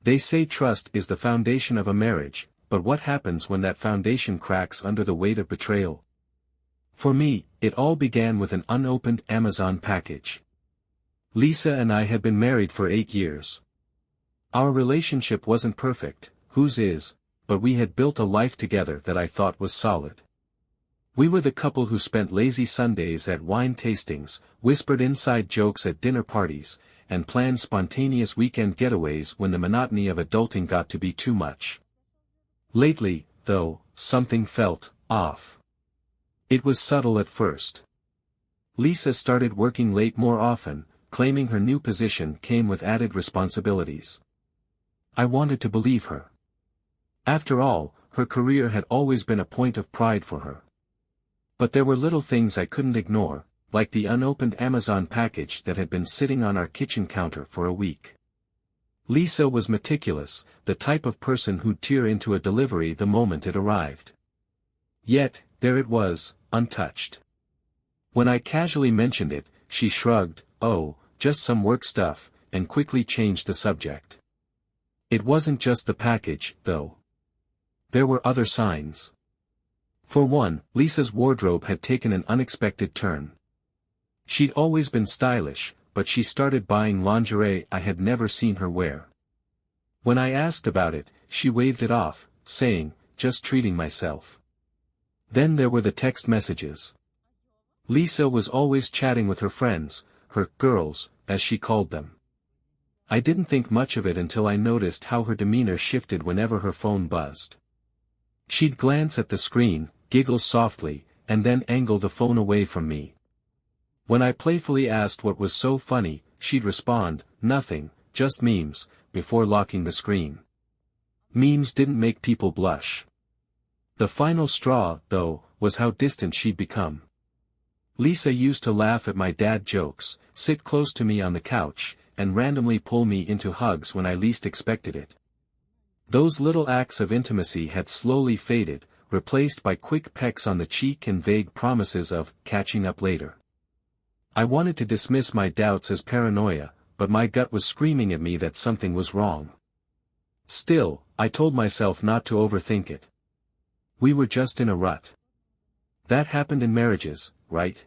They say trust is the foundation of a marriage, but what happens when that foundation cracks under the weight of betrayal? For me, it all began with an unopened Amazon package. Lisa and I had been married for 8 years. Our relationship wasn't perfect, whose is, but we had built a life together that I thought was solid. We were the couple who spent lazy Sundays at wine tastings, whispered inside jokes at dinner parties, and planned spontaneous weekend getaways when the monotony of adulting got to be too much. Lately, though, something felt off. It was subtle at first. Lisa started working late more often, claiming her new position came with added responsibilities. I wanted to believe her. After all, her career had always been a point of pride for her. But there were little things I couldn't ignore, like the unopened Amazon package that had been sitting on our kitchen counter for a week. Lisa was meticulous, the type of person who'd tear into a delivery the moment it arrived. Yet, there it was, untouched. When I casually mentioned it, she shrugged, "Oh, just some work stuff," and quickly changed the subject. It wasn't just the package, though. There were other signs. For one, Lisa's wardrobe had taken an unexpected turn. She'd always been stylish, but she started buying lingerie I had never seen her wear. When I asked about it, she waved it off, saying, "Just treating myself." Then there were the text messages. Lisa was always chatting with her friends, her girls, as she called them. I didn't think much of it until I noticed how her demeanor shifted whenever her phone buzzed. She'd glance at the screen, giggle softly, and then angle the phone away from me. When I playfully asked what was so funny, she'd respond, "Nothing, just memes," before locking the screen. Memes didn't make people blush. The final straw, though, was how distant she'd become. Lisa used to laugh at my dad jokes, sit close to me on the couch, and randomly pull me into hugs when I least expected it. Those little acts of intimacy had slowly faded, replaced by quick pecks on the cheek and vague promises of catching up later. I wanted to dismiss my doubts as paranoia, but my gut was screaming at me that something was wrong. Still, I told myself not to overthink it. We were just in a rut. That happened in marriages, right?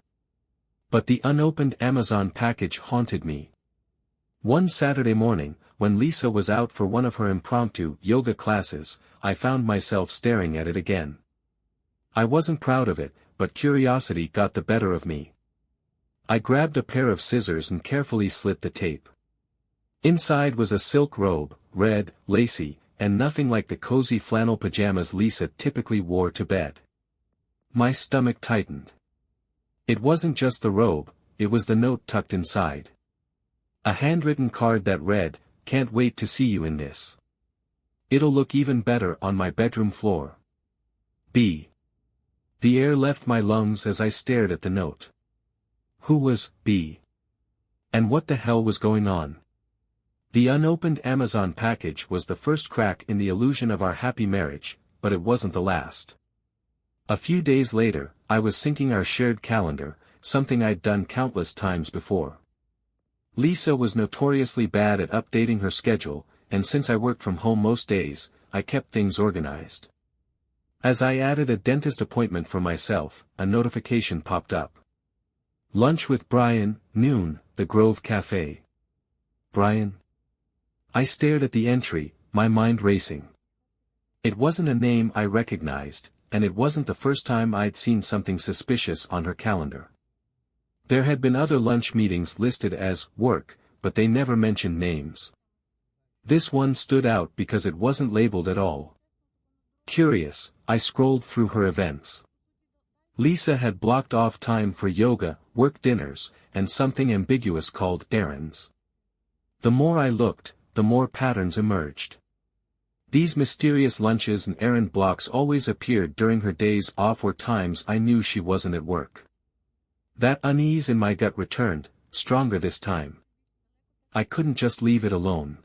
But the unopened Amazon package haunted me. One Saturday morning, when Lisa was out for one of her impromptu yoga classes, I found myself staring at it again. I wasn't proud of it, but curiosity got the better of me. I grabbed a pair of scissors and carefully slit the tape. Inside was a silk robe, red, lacy, and nothing like the cozy flannel pajamas Lisa typically wore to bed. My stomach tightened. It wasn't just the robe, it was the note tucked inside. A handwritten card that read, "Can't wait to see you in this. It'll look even better on my bedroom floor. B." The air left my lungs as I stared at the note. Who was B? And what the hell was going on? The unopened Amazon package was the first crack in the illusion of our happy marriage, but it wasn't the last. A few days later, I was syncing our shared calendar, something I'd done countless times before. Lisa was notoriously bad at updating her schedule, and since I worked from home most days, I kept things organized. As I added a dentist appointment for myself, a notification popped up. Lunch with Brian, noon, the Grove Cafe. Brian? I stared at the entry, my mind racing. It wasn't a name I recognized, and it wasn't the first time I'd seen something suspicious on her calendar. There had been other lunch meetings listed as work, but they never mentioned names. This one stood out because it wasn't labeled at all. Curious, I scrolled through her events. Lisa had blocked off time for yoga, work dinners, and something ambiguous called errands. The more I looked, the more patterns emerged. These mysterious lunches and errand blocks always appeared during her days off or times I knew she wasn't at work. That unease in my gut returned, stronger this time. I couldn't just leave it alone.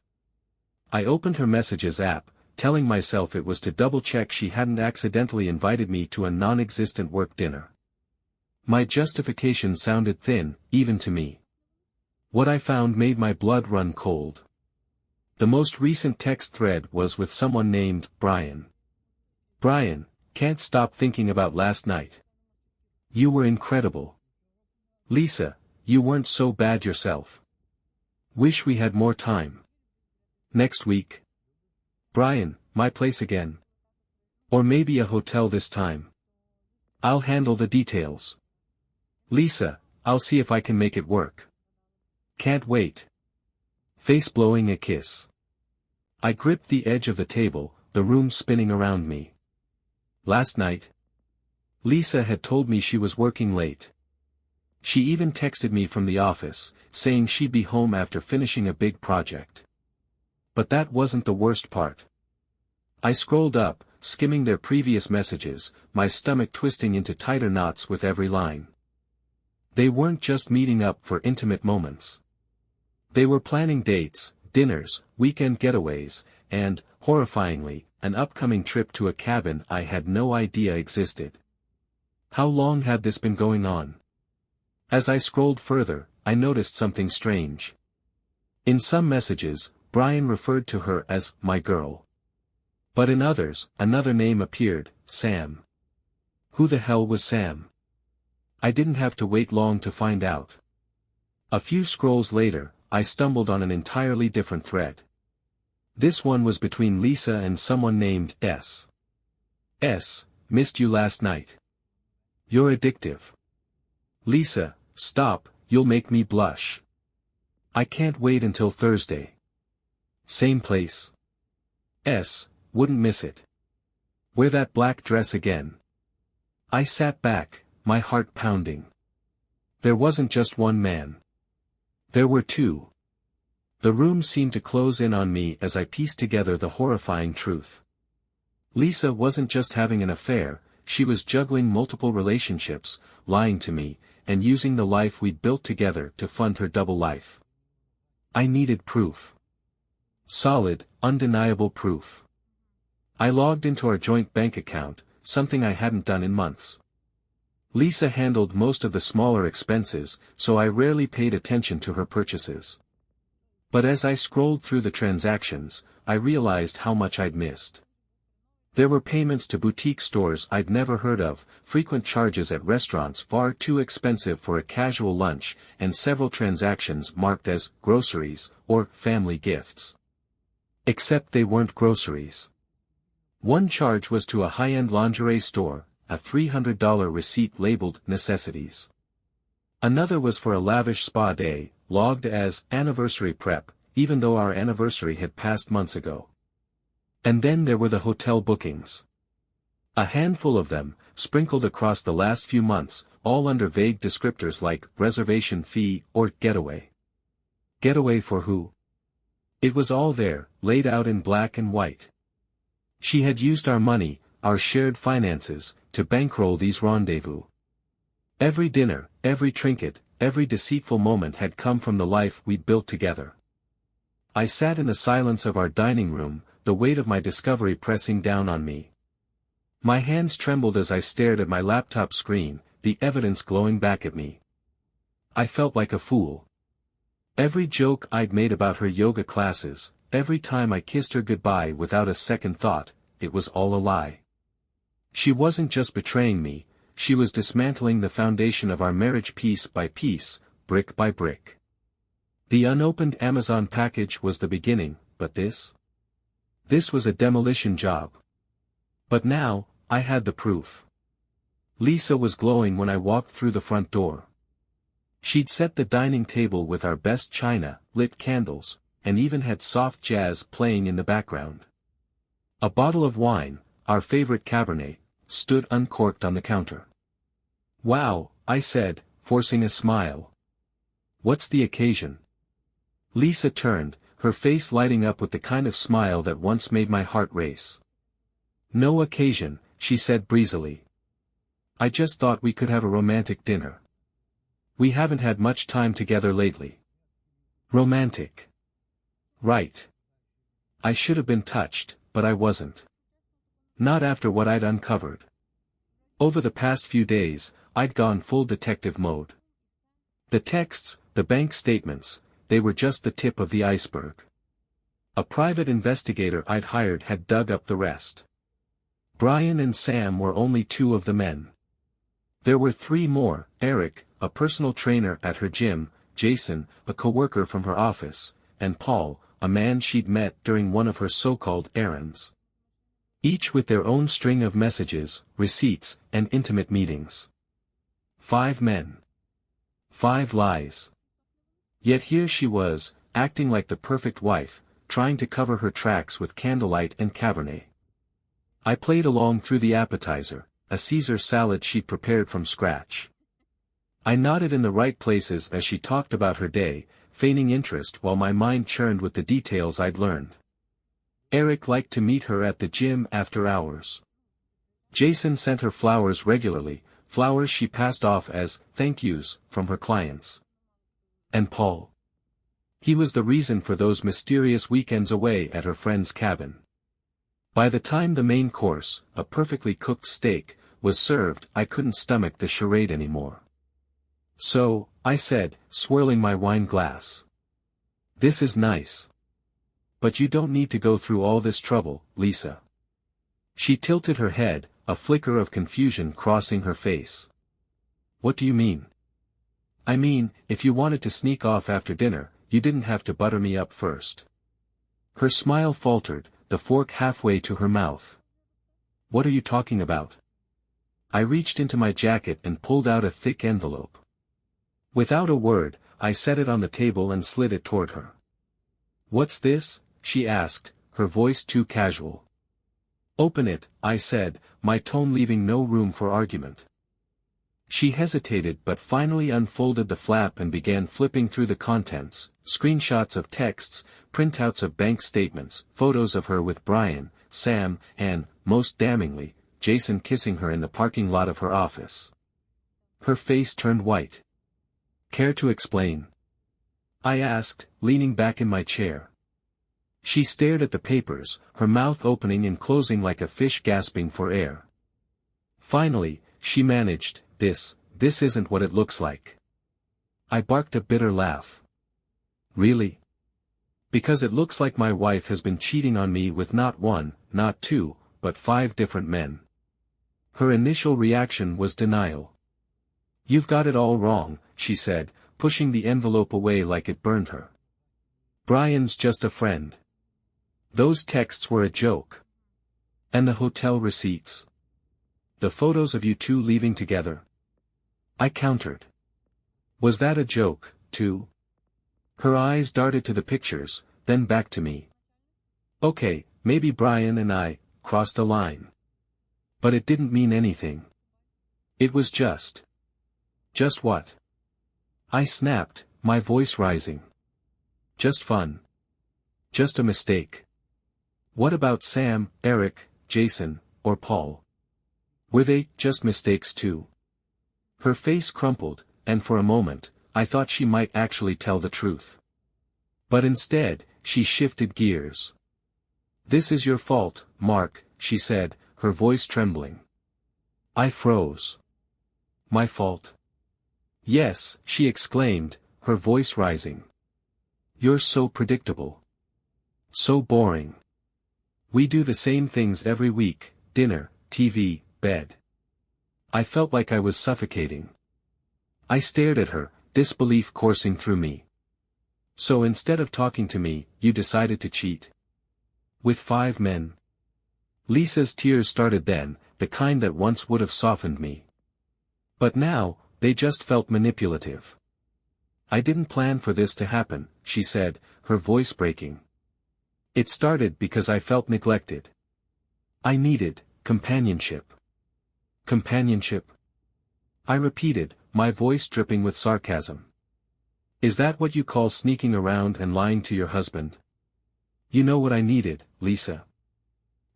I opened her messages app, telling myself it was to double-check she hadn't accidentally invited me to a non-existent work dinner. My justification sounded thin, even to me. What I found made my blood run cold. The most recent text thread was with someone named Brian. Brian, can't stop thinking about last night. You were incredible. Lisa, you weren't so bad yourself. Wish we had more time. Next week. Brian, my place again. Or maybe a hotel this time. I'll handle the details. Lisa, I'll see if I can make it work. Can't wait. Face blowing a kiss. I gripped the edge of the table, the room spinning around me. Last night. Lisa had told me she was working late. She even texted me from the office, saying she'd be home after finishing a big project. But that wasn't the worst part. I scrolled up, skimming their previous messages, my stomach twisting into tighter knots with every line. They weren't just meeting up for intimate moments. They were planning dates, dinners, weekend getaways, and, horrifyingly, an upcoming trip to a cabin I had no idea existed. How long had this been going on? As I scrolled further, I noticed something strange. In some messages, Brian referred to her as my girl. But in others, another name appeared, Sam. Who the hell was Sam? I didn't have to wait long to find out. A few scrolls later, I stumbled on an entirely different thread. This one was between Lisa and someone named S. S, missed you last night. You're addictive. Lisa, stop, you'll make me blush. I can't wait until Thursday. Same place. S, wouldn't miss it. Wear that black dress again. I sat back, my heart pounding. There wasn't just one man. There were two. The room seemed to close in on me as I pieced together the horrifying truth. Lisa wasn't just having an affair, she was juggling multiple relationships, lying to me, and using the life we'd built together to fund her double life. I needed proof. Solid, undeniable proof. I logged into our joint bank account, something I hadn't done in months. Lisa handled most of the smaller expenses, so I rarely paid attention to her purchases. But as I scrolled through the transactions, I realized how much I'd missed. There were payments to boutique stores I'd never heard of, frequent charges at restaurants far too expensive for a casual lunch, and several transactions marked as groceries or family gifts. Except they weren't groceries. One charge was to a high-end lingerie store, a $300 receipt labeled necessities. Another was for a lavish spa day, logged as anniversary prep, even though our anniversary had passed months ago. And then there were the hotel bookings. A handful of them, sprinkled across the last few months, all under vague descriptors like reservation fee or getaway. Getaway for who? It was all there, laid out in black and white. She had used our money, our shared finances, to bankroll these rendezvous. Every dinner, every trinket, every deceitful moment had come from the life we'd built together. I sat in the silence of our dining room, the weight of my discovery pressing down on me. My hands trembled as I stared at my laptop screen, the evidence glowing back at me. I felt like a fool. Every joke I'd made about her yoga classes, every time I kissed her goodbye without a second thought, it was all a lie. She wasn't just betraying me, she was dismantling the foundation of our marriage piece by piece, brick by brick. The unopened Amazon package was the beginning, but this? This was a demolition job. But now, I had the proof. Lisa was glowing when I walked through the front door. She'd set the dining table with our best china, lit candles, and even had soft jazz playing in the background. A bottle of wine, our favorite Cabernet, stood uncorked on the counter. Wow, I said, forcing a smile. What's the occasion? Lisa turned, her face lighting up with the kind of smile that once made my heart race. No occasion, she said breezily. I just thought we could have a romantic dinner. We haven't had much time together lately. Romantic. Right. I should have been touched, but I wasn't. Not after what I'd uncovered. Over the past few days, I'd gone full detective mode. The texts, the bank statements, they were just the tip of the iceberg. A private investigator I'd hired had dug up the rest. Brian and Sam were only two of the men. There were three more: Eric, a personal trainer at her gym, Jason, a coworker from her office, and Paul, a man she'd met during one of her so-called errands. Each with their own string of messages, receipts, and intimate meetings. 5 men. 5 lies. Yet here she was, acting like the perfect wife, trying to cover her tracks with candlelight and Cabernet. I played along through the appetizer, a Caesar salad she'd prepared from scratch. I nodded in the right places as she talked about her day, feigning interest while my mind churned with the details I'd learned. Eric liked to meet her at the gym after hours. Jason sent her flowers regularly, flowers she passed off as thank yous from her clients. And Paul? He was the reason for those mysterious weekends away at her friend's cabin. By the time the main course, a perfectly cooked steak, was served, I couldn't stomach the charade anymore. So, I said, swirling my wine glass. This is nice. But you don't need to go through all this trouble, Lisa. She tilted her head, a flicker of confusion crossing her face. What do you mean? I mean, if you wanted to sneak off after dinner, you didn't have to butter me up first. Her smile faltered, the fork halfway to her mouth. What are you talking about? I reached into my jacket and pulled out a thick envelope. Without a word, I set it on the table and slid it toward her. What's this? She asked, her voice too casual. Open it, I said, my tone leaving no room for argument. She hesitated but finally unfolded the flap and began flipping through the contents, screenshots of texts, printouts of bank statements, photos of her with Brian, Sam, and, most damningly, Jason kissing her in the parking lot of her office. Her face turned white. Care to explain? I asked, leaning back in my chair. She stared at the papers, her mouth opening and closing like a fish gasping for air. Finally, she managed, this isn't what it looks like. I barked a bitter laugh. Really? Because it looks like my wife has been cheating on me with not one, not two, but 5 different men. Her initial reaction was denial. You've got it all wrong, she said, pushing the envelope away like it burned her. Brian's just a friend. Those texts were a joke. And the hotel receipts? The photos of you two leaving together? I countered. Was that a joke, too? Her eyes darted to the pictures, then back to me. Okay, maybe Brian and I crossed a line. But it didn't mean anything. It was just. Just what? I snapped, my voice rising. Just fun. Just a mistake. What about Sam, Eric, Jason, or Paul? Were they just mistakes too? Her face crumpled, and for a moment, I thought she might actually tell the truth. But instead, she shifted gears. This is your fault, Mark, she said, her voice trembling. I froze. My fault? Yes, she exclaimed, her voice rising. You're so predictable. So boring. We do the same things every week, dinner, TV, bed. I felt like I was suffocating. I stared at her, disbelief coursing through me. So instead of talking to me, you decided to cheat? With 5 men? Lisa's tears started then, the kind that once would have softened me. But now, they just felt manipulative. I didn't plan for this to happen, she said, her voice breaking. It started because I felt neglected. I needed companionship. Companionship? I repeated, my voice dripping with sarcasm. Is that what you call sneaking around and lying to your husband? You know what I needed, Lisa.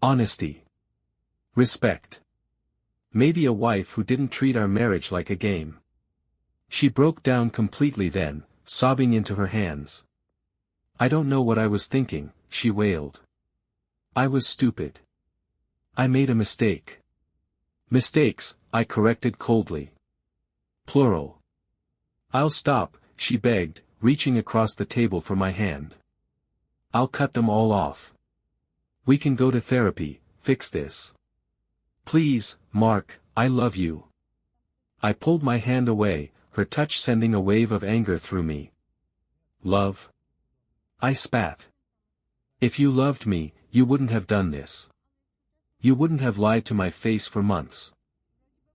Honesty. Respect. Maybe a wife who didn't treat our marriage like a game. She broke down completely then, sobbing into her hands. I don't know what I was thinking, she wailed. I was stupid. I made a mistake. Mistakes, I corrected coldly. Plural. I'll stop, she begged, reaching across the table for my hand. I'll cut them all off. We can go to therapy, fix this. Please, Mark, I love you. I pulled my hand away, her touch sending a wave of anger through me. Love? I spat. If you loved me, you wouldn't have done this. You wouldn't have lied to my face for months.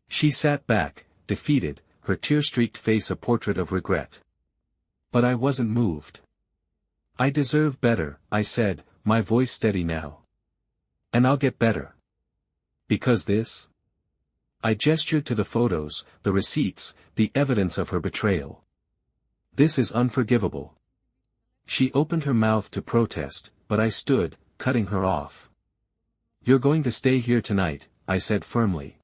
She sat back, defeated, her tear-streaked face a portrait of regret. But I wasn't moved. I deserve better, I said, my voice steady now. And I'll get better. Because this? I gestured to the photos, the receipts, the evidence of her betrayal. This is unforgivable. She opened her mouth to protest, but I stood, cutting her off. You're going to stay here tonight, I said firmly.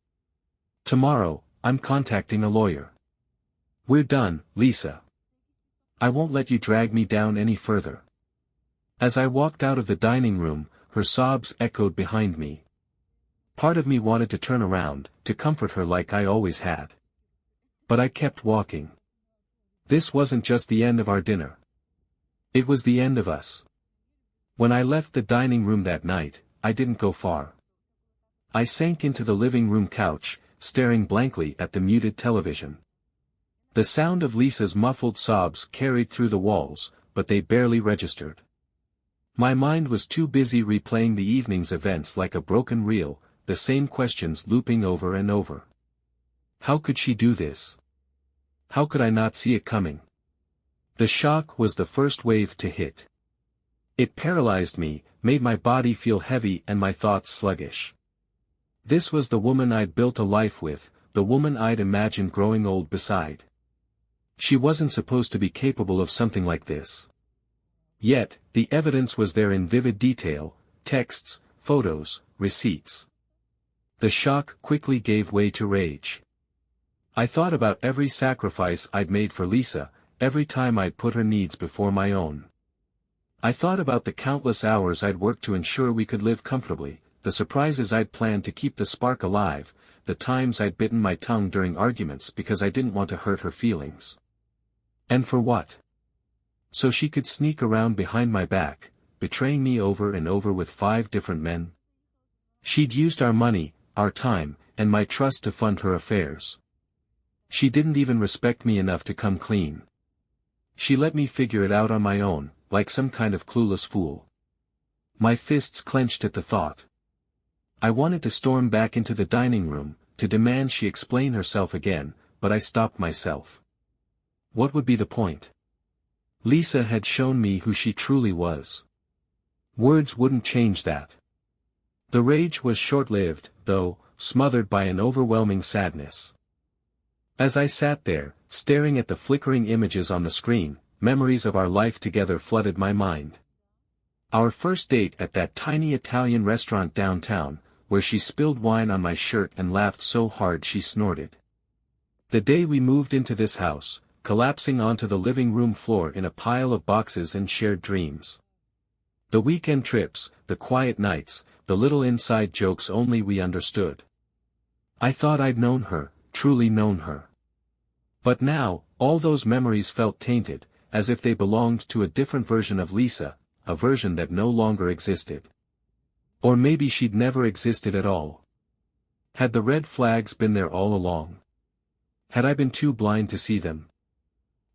Tomorrow, I'm contacting a lawyer. We're done, Lisa. I won't let you drag me down any further. As I walked out of the dining room, her sobs echoed behind me. Part of me wanted to turn around, to comfort her like I always had. But I kept walking. This wasn't just the end of our dinner. It was the end of us. When I left the dining room that night, I didn't go far. I sank into the living room couch, staring blankly at the muted television. The sound of Lisa's muffled sobs carried through the walls, but they barely registered. My mind was too busy replaying the evening's events like a broken reel, the same questions looping over and over. How could she do this? How could I not see it coming? The shock was the first wave to hit. It paralyzed me, made my body feel heavy and my thoughts sluggish. This was the woman I'd built a life with, the woman I'd imagined growing old beside. She wasn't supposed to be capable of something like this. Yet, the evidence was there in vivid detail, texts, photos, receipts. The shock quickly gave way to rage. I thought about every sacrifice I'd made for Lisa, every time I'd put her needs before my own. I thought about the countless hours I'd worked to ensure we could live comfortably, the surprises I'd planned to keep the spark alive, the times I'd bitten my tongue during arguments because I didn't want to hurt her feelings. And for what? So she could sneak around behind my back, betraying me over and over with 5 different men? She'd used our money, our time, and my trust to fund her affairs. She didn't even respect me enough to come clean. She let me figure it out on my own, like some kind of clueless fool. My fists clenched at the thought. I wanted to storm back into the dining room, to demand she explain herself again, but I stopped myself. What would be the point? Lisa had shown me who she truly was. Words wouldn't change that. The rage was short-lived, though, smothered by an overwhelming sadness. As I sat there, staring at the flickering images on the screen, memories of our life together flooded my mind. Our first date at that tiny Italian restaurant downtown, where she spilled wine on my shirt and laughed so hard she snorted. The day we moved into this house, collapsing onto the living room floor in a pile of boxes and shared dreams. The weekend trips, the quiet nights, the little inside jokes only we understood. I thought I'd known her, truly known her. But now, all those memories felt tainted, as if they belonged to a different version of Lisa, a version that no longer existed. Or maybe she'd never existed at all. Had the red flags been there all along? Had I been too blind to see them?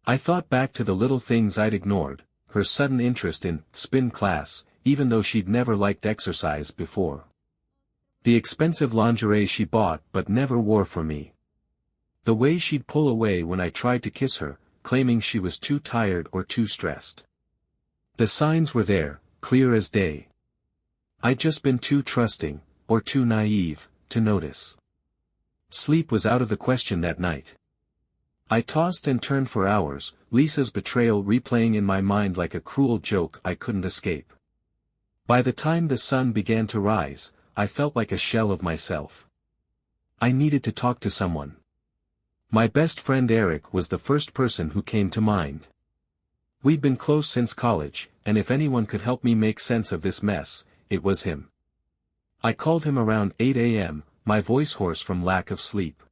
I thought back to the little things I'd ignored, her sudden interest in spin class, even though she'd never liked exercise before. The expensive lingerie she bought but never wore for me. The way she'd pull away when I tried to kiss her, claiming she was too tired or too stressed. The signs were there, clear as day. I'd just been too trusting, or too naive, to notice. Sleep was out of the question that night. I tossed and turned for hours, Lisa's betrayal replaying in my mind like a cruel joke I couldn't escape. By the time the sun began to rise, I felt like a shell of myself. I needed to talk to someone. My best friend Eric was the first person who came to mind. We'd been close since college, and if anyone could help me make sense of this mess, it was him. I called him around 8 a.m., my voice hoarse from lack of sleep.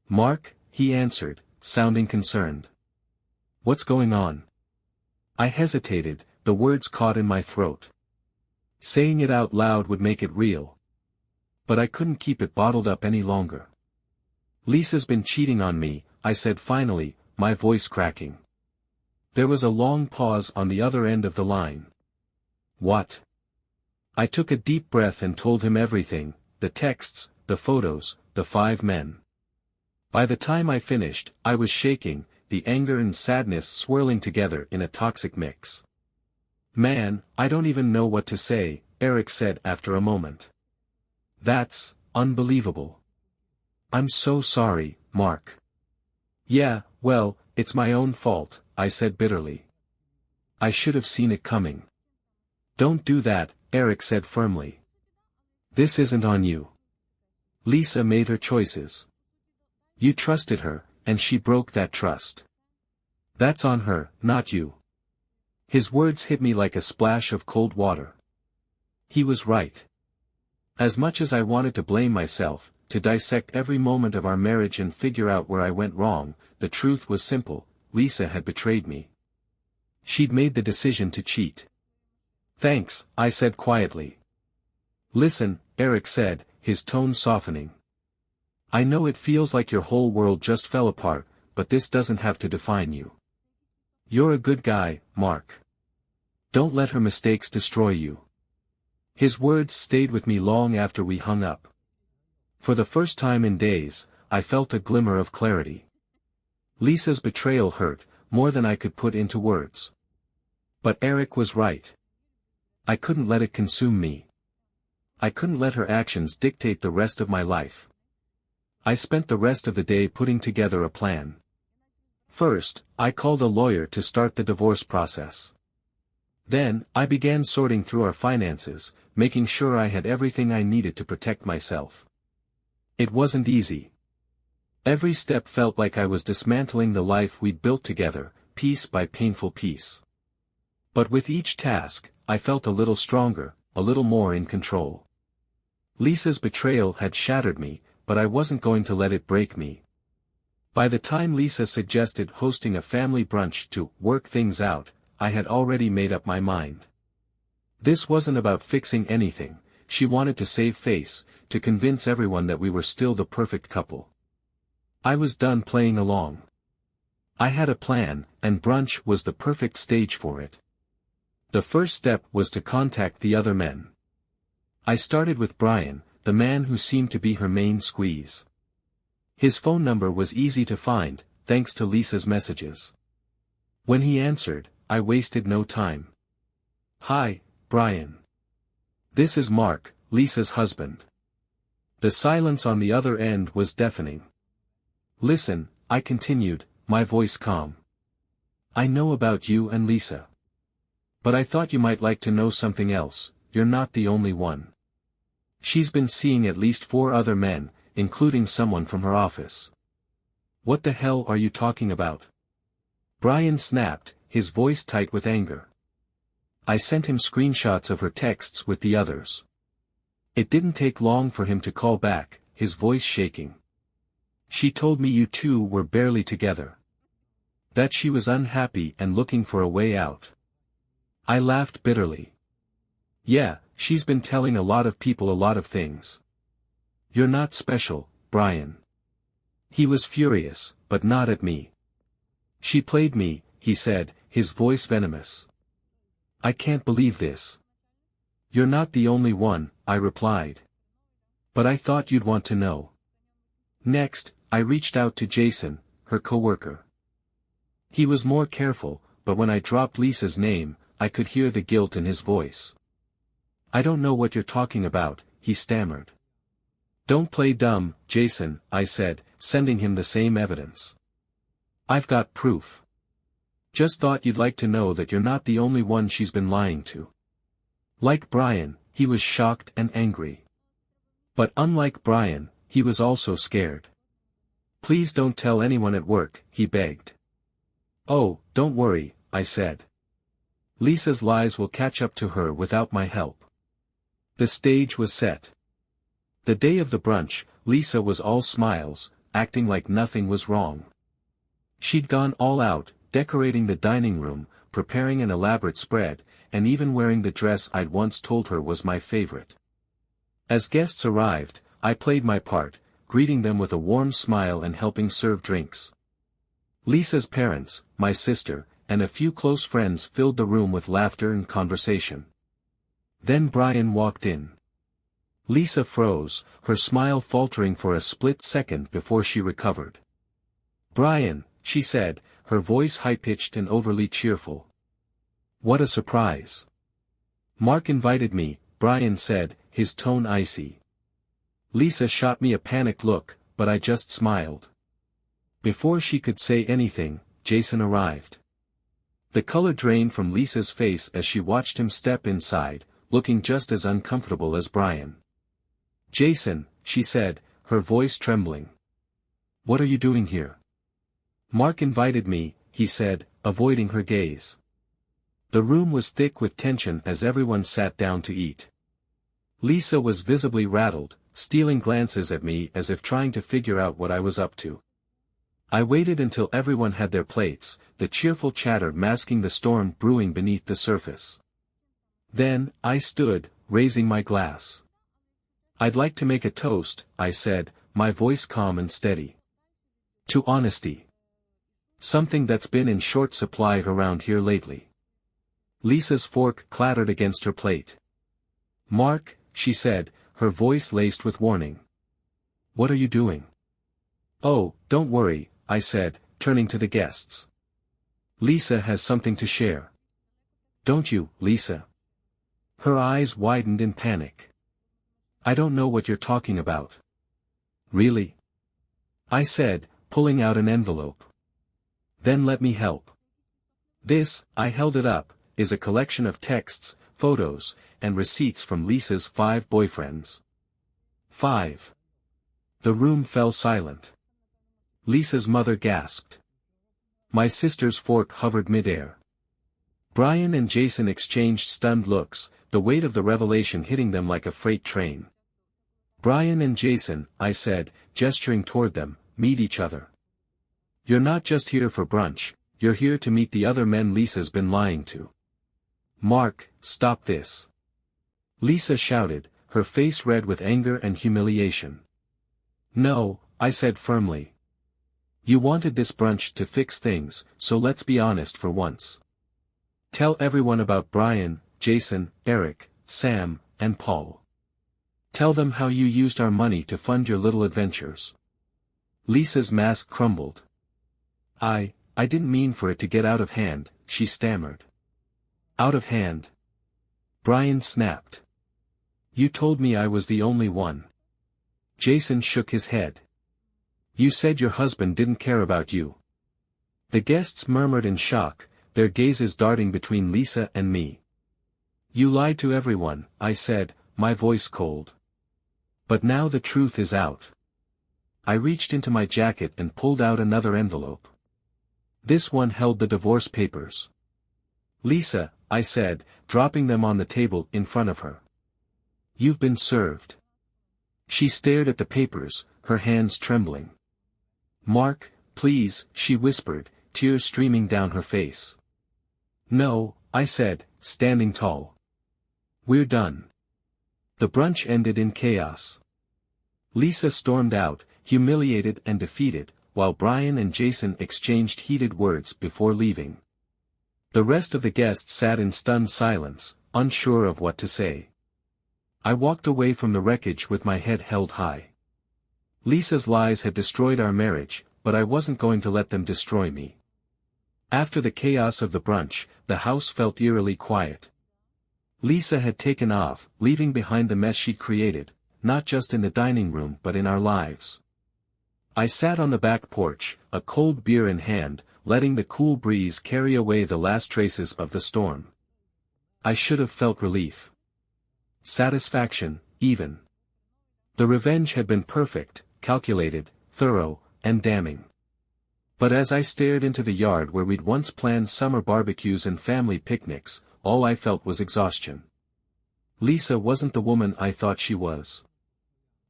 "Mark," he answered, sounding concerned. "What's going on?" I hesitated, the words caught in my throat. Saying it out loud would make it real. But I couldn't keep it bottled up any longer. Lisa's been cheating on me, I said finally, my voice cracking. There was a long pause on the other end of the line. What? I took a deep breath and told him everything, the texts, the photos, the 5 men. By the time I finished, I was shaking, the anger and sadness swirling together in a toxic mix. Man, I don't even know what to say, Eric said after a moment. That's unbelievable. I'm so sorry, Mark. Yeah, well, it's my own fault, I said bitterly. I should have seen it coming. Don't do that, Eric said firmly. This isn't on you. Lisa made her choices. You trusted her, and she broke that trust. That's on her, not you. His words hit me like a splash of cold water. He was right. As much as I wanted to blame myself, to dissect every moment of our marriage and figure out where I went wrong, the truth was simple, Lisa had betrayed me. She'd made the decision to cheat. Thanks, I said quietly. Listen, Eric said, his tone softening. I know it feels like your whole world just fell apart, but this doesn't have to define you. You're a good guy, Mark. Don't let her mistakes destroy you. His words stayed with me long after we hung up. For the first time in days, I felt a glimmer of clarity. Lisa's betrayal hurt, more than I could put into words. But Eric was right. I couldn't let it consume me. I couldn't let her actions dictate the rest of my life. I spent the rest of the day putting together a plan. First, I called a lawyer to start the divorce process. Then, I began sorting through our finances, making sure I had everything I needed to protect myself. It wasn't easy. Every step felt like I was dismantling the life we'd built together, piece by painful piece. But with each task, I felt a little stronger, a little more in control. Lisa's betrayal had shattered me, but I wasn't going to let it break me. By the time Lisa suggested hosting a family brunch to work things out, I had already made up my mind. This wasn't about fixing anything, she wanted to save face, to convince everyone that we were still the perfect couple. I was done playing along. I had a plan, and brunch was the perfect stage for it. The first step was to contact the other men. I started with Brian, the man who seemed to be her main squeeze. His phone number was easy to find, thanks to Lisa's messages. When he answered, I wasted no time. Hi, Brian. This is Mark, Lisa's husband. The silence on the other end was deafening. Listen, I continued, my voice calm. I know about you and Lisa. But I thought you might like to know something else, you're not the only one. She's been seeing at least 4 other men, including someone from her office. What the hell are you talking about? Brian snapped, his voice tight with anger. I sent him screenshots of her texts with the others. It didn't take long for him to call back, his voice shaking. She told me you two were barely together. That she was unhappy and looking for a way out. I laughed bitterly. Yeah, she's been telling a lot of people a lot of things. You're not special, Brian. He was furious, but not at me. She played me, he said, his voice venomous. I can't believe this. You're not the only one, I replied. But I thought you'd want to know. Next, I reached out to Jason, her coworker. He was more careful, but when I dropped Lisa's name, I could hear the guilt in his voice. I don't know what you're talking about, he stammered. Don't play dumb, Jason, I said, sending him the same evidence. I've got proof. Just thought you'd like to know that you're not the only one she's been lying to. Like Brian, he was shocked and angry. But unlike Brian, he was also scared. Please don't tell anyone at work, he begged. Oh, don't worry, I said. Lisa's lies will catch up to her without my help. The stage was set. The day of the brunch, Lisa was all smiles, acting like nothing was wrong. She'd gone all out, decorating the dining room, preparing an elaborate spread, and even wearing the dress I'd once told her was my favorite. As guests arrived, I played my part, greeting them with a warm smile and helping serve drinks. Lisa's parents, my sister, and a few close friends filled the room with laughter and conversation. Then Brian walked in. Lisa froze, her smile faltering for a split second before she recovered. "Brian," she said, her voice high-pitched and overly cheerful. "What a surprise." "Mark invited me," Brian said, his tone icy. Lisa shot me a panicked look, but I just smiled. Before she could say anything, Jason arrived. The color drained from Lisa's face as she watched him step inside, looking just as uncomfortable as Brian. "Jason," she said, her voice trembling. "What are you doing here?" "Mark invited me," he said, avoiding her gaze. The room was thick with tension as everyone sat down to eat. Lisa was visibly rattled, stealing glances at me as if trying to figure out what I was up to. I waited until everyone had their plates, the cheerful chatter masking the storm brewing beneath the surface. Then, I stood, raising my glass. "I'd like to make a toast," I said, my voice calm and steady. "To honesty. Something that's been in short supply around here lately." Lisa's fork clattered against her plate. "Mark," she said, her voice laced with warning. "What are you doing?" "Oh, don't worry," I said, turning to the guests. "Lisa has something to share." "Don't you, Lisa?" Her eyes widened in panic. "I don't know what you're talking about." "Really?" I said, pulling out an envelope. "Then let me help. This," I held it up, "is a collection of texts, photos, and receipts from Lisa's 5 boyfriends." 5. The room fell silent. Lisa's mother gasped. My sister's fork hovered midair. Brian and Jason exchanged stunned looks, the weight of the revelation hitting them like a freight train. "Brian and Jason," I said, gesturing toward them, "meet each other. You're not just here for brunch, you're here to meet the other men Lisa's been lying to." "Mark, stop this!" Lisa shouted, her face red with anger and humiliation. "No," I said firmly. "You wanted this brunch to fix things, so let's be honest for once. Tell everyone about Brian, Jason, Eric, Sam, and Paul. Tell them how you used our money to fund your little adventures." Lisa's mask crumbled. I didn't mean for it to get out of hand," she stammered. "Out of hand?" Brian snapped. "You told me I was the only one." Jason shook his head. "You said your husband didn't care about you." The guests murmured in shock, their gazes darting between Lisa and me. "You lied to everyone," I said, my voice cold. "But now the truth is out." I reached into my jacket and pulled out another envelope. This one held the divorce papers. "Lisa," I said, dropping them on the table in front of her. "You've been served." She stared at the papers, her hands trembling. "Mark, please," she whispered, tears streaming down her face. "No," I said, standing tall. "We're done." The brunch ended in chaos. Lisa stormed out, humiliated and defeated, while Brian and Jason exchanged heated words before leaving. The rest of the guests sat in stunned silence, unsure of what to say. I walked away from the wreckage with my head held high. Lisa's lies had destroyed our marriage, but I wasn't going to let them destroy me. After the chaos of the brunch, the house felt eerily quiet. Lisa had taken off, leaving behind the mess she'd created, not just in the dining room but in our lives. I sat on the back porch, a cold beer in hand, letting the cool breeze carry away the last traces of the storm. I should have felt relief. Satisfaction, even. The revenge had been perfect, calculated, thorough, and damning. But as I stared into the yard where we'd once planned summer barbecues and family picnics, all I felt was exhaustion. Lisa wasn't the woman I thought she was.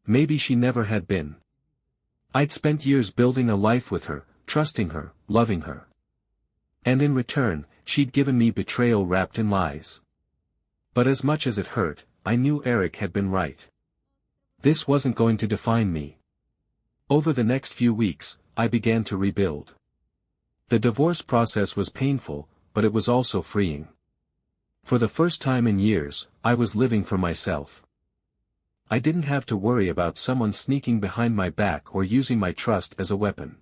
Maybe she never had been. I'd spent years building a life with her, trusting her, loving her. And in return, she'd given me betrayal wrapped in lies. But as much as it hurt, I knew Eric had been right. This wasn't going to define me. Over the next few weeks, I began to rebuild. The divorce process was painful, but it was also freeing. For the first time in years, I was living for myself. I didn't have to worry about someone sneaking behind my back or using my trust as a weapon.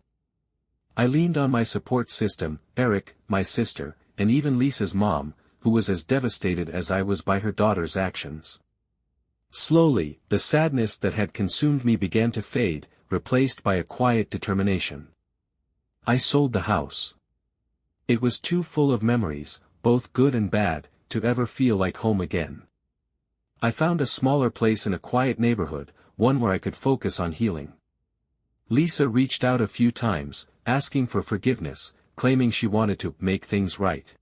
I leaned on my support system, Eric, my sister, and even Lisa's mom, who was as devastated as I was by her daughter's actions. Slowly, the sadness that had consumed me began to fade, replaced by a quiet determination. I sold the house. It was too full of memories, both good and bad, to ever feel like home again. I found a smaller place in a quiet neighborhood, one where I could focus on healing. Lisa reached out a few times, asking for forgiveness, claiming she wanted to make things right.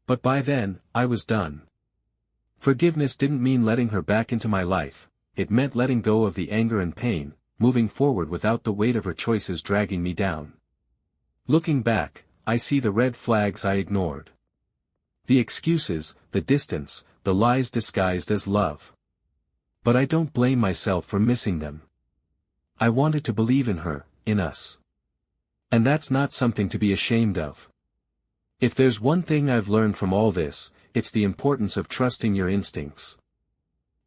But by then, I was done. Forgiveness didn't mean letting her back into my life, it meant letting go of the anger and pain, moving forward without the weight of her choices dragging me down. Looking back, I see the red flags I ignored. The excuses, the distance, the lies disguised as love. But I don't blame myself for missing them. I wanted to believe in her, in us. And that's not something to be ashamed of. If there's one thing I've learned from all this, it's the importance of trusting your instincts.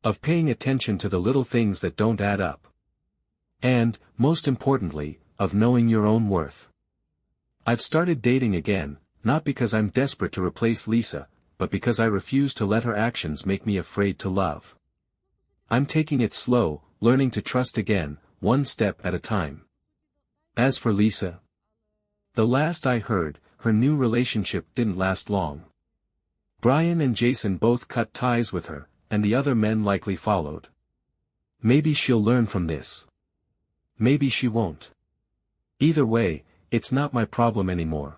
Of paying attention to the little things that don't add up. And, most importantly, of knowing your own worth. I've started dating again, not because I'm desperate to replace Lisa, but because I refuse to let her actions make me afraid to love. I'm taking it slow, learning to trust again, one step at a time. As for Lisa, the last I heard, her new relationship didn't last long. Brian and Jason both cut ties with her, and the other men likely followed. Maybe she'll learn from this. Maybe she won't. Either way, it's not my problem anymore.